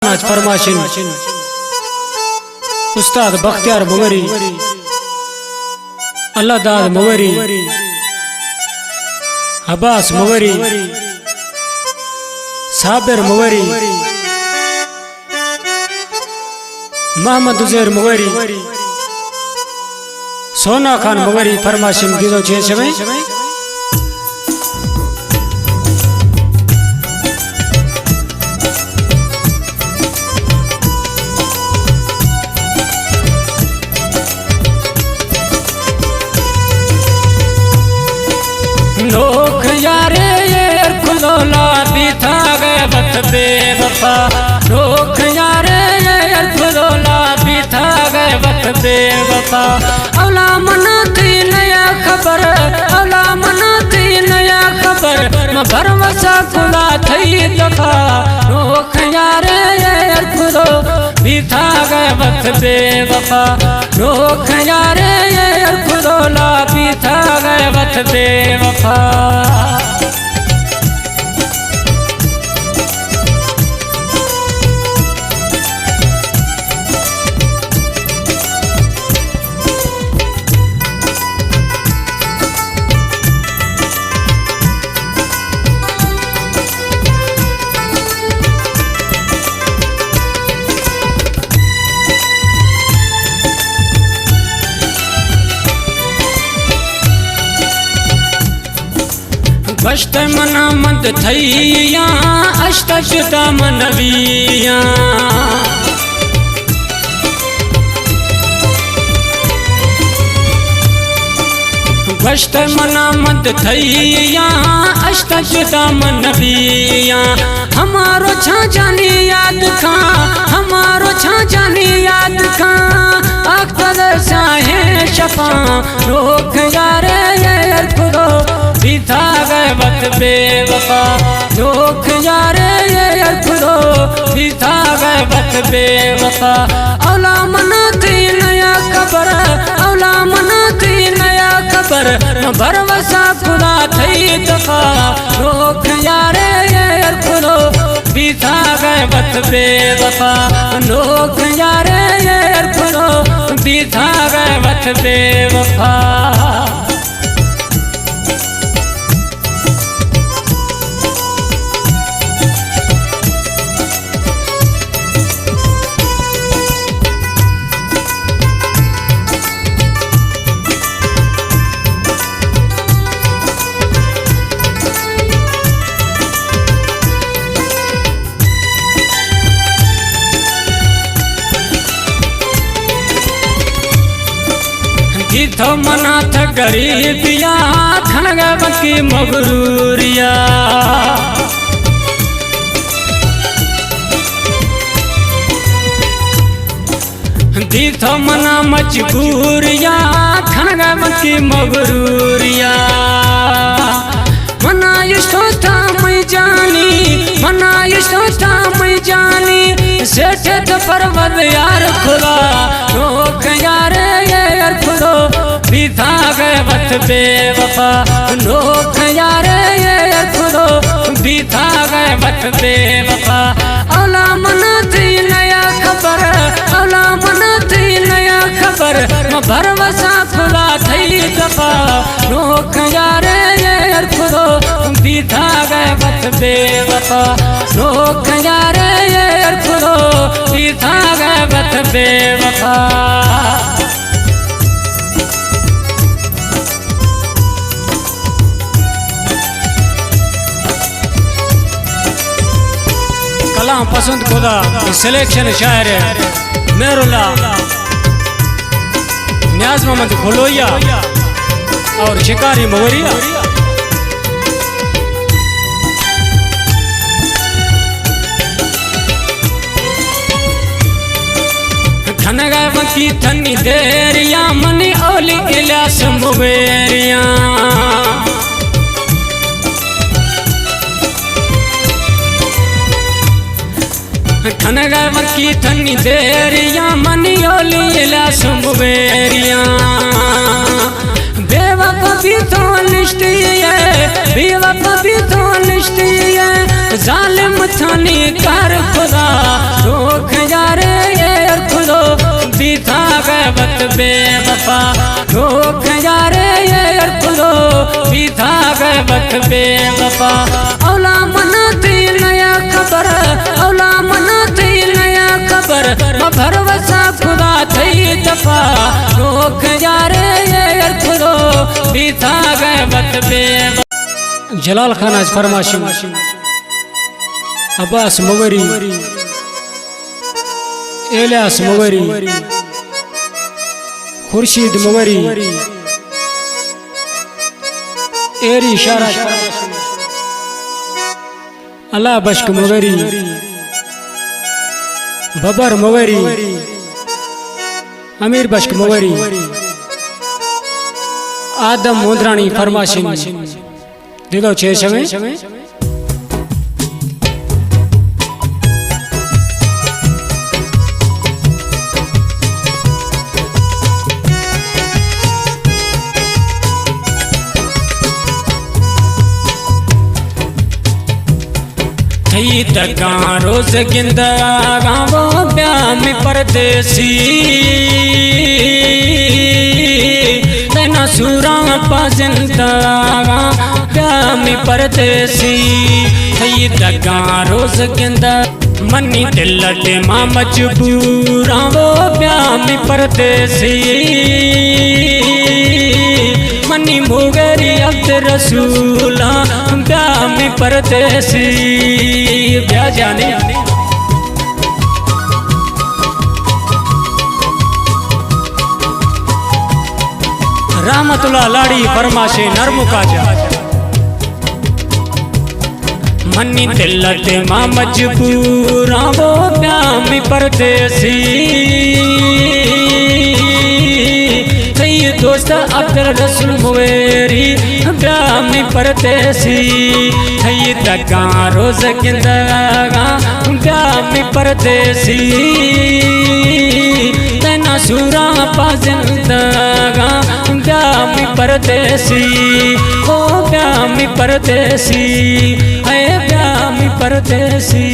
नाच फरमाशिन उस्ताद बख्तियार मुगरी, अल्लाह दाद मुगरी, अब्बास मुगरी, साबिर मुगरी, मोहम्मद उजैर मुगरी, सोना खान मुगरी फरमाशिन दीदो छे समय लोग यारे ये खुलोला बिथा गए बत बेवफा, लोग यारे ये खुलोला बिथा गए बत बेवफा। औला मना थी नया खबर, औला मना थी नया खबर, मैं भरवसा खुला थई दफा। लोग यारे ये खुलो बिथा गए बत बेवफा, लोग यारे ये खुलोला बिथा गए बत बेवफा। बश्त मना मद थैया अष्टशता मनविया, बश्त मना मद थैया अष्टशता मनविया। हमारो छा जानी याद खा, हमारो छा जानी याद खा, अख्तर साहे शफा। रोक यारे ये खुदो बिथा गए बत बेवफा, लोग यारे ये खुदो बिथा गए बत बेवफा। औला मना थी नया खबर, औला मना थी नया खबर, भरवसा खुदा थई दफा। लोग यारे ये खुदो बिथा गए बत बेवफा, लोग यारे ये खुदो बिथा गए बत बेवफा। गीतो मना था गरीबिया खनगा बकी मगरूरिया, गीतो मना मजबूरिया खनगा बकी मगरूरिया। मना युष्टो था मैं जानी, मना युष्टो था मैं जानी, सेठ तो परवद यार खुदा। लोग यारे खुदो बिथा गए बत बेवफा, लोग यारे ये खुदो बिथा गए बत बेवफा। औला मना थी नया खबर, औला मना थी नया खबर, मैं भरवसा खुला थई दफा। लोग यारे ये खुदो बिथा गए बत बेवफा, लोग यारे ये खुदो बिथा गए बत बेवफा। कलाम पसंद खुदा सिलेक्शन शायर है मेरुल्ला न्याज मोहम्मद खोलोया और शिकारी मोवरिया। खनगा बकी थनी देरिया मनी ओली इलास मुबेरिया। खनगा बकी थनी देरिया मनी ओली इलास मुबेरिया। बेवफा भी तो लिस्टी है, बेवफा भी तो लिस्टी है, जालिम थानी कर खुदा। बेवफा रोक यारे ये खुदो बीता गए वक्त बेवफा औला मना थी नया खबर औला मना थी नया खबर भरवसा खुदा थई दफा रोक यारे ये खुदो बीता गए वक्त बेवफा। जलाल खान आज फरमाशी अब्बास मुगरी इलियास मुगरी खुर्शीद मुगरी एरी इशारा अल्लाह बश्क मुगरी बबर मुगरी अमीर बश्क मुगरी आदम मुंद्रानी फरमाशी दिलो छे समय दगा रोज गिंदा गावो ब्याम परदेसी तना सूरा पाजिंदा ब्याम परदेसी दगा रोज गिंदा मनी दिल ते मां मजबूरा वो ब्याम परदेसी मनी मुगरी अब्द रसूला ब्याम परदेसी ब्या जाने रहमतुल्लाह लाड़ी फरमाशे नरमुका जा मनी दिल ते मां मजबूरा वो ब्याम परदेसी दोस्त अब्दुल रसूल मुवेरी ब्याम परदेसी दगा रोज गिंदा ब्याम परदेसी तना सूरा पाजिंदा ब्याम परदेसी ओ ब्याम परदेसी है ब्याम परदेसी।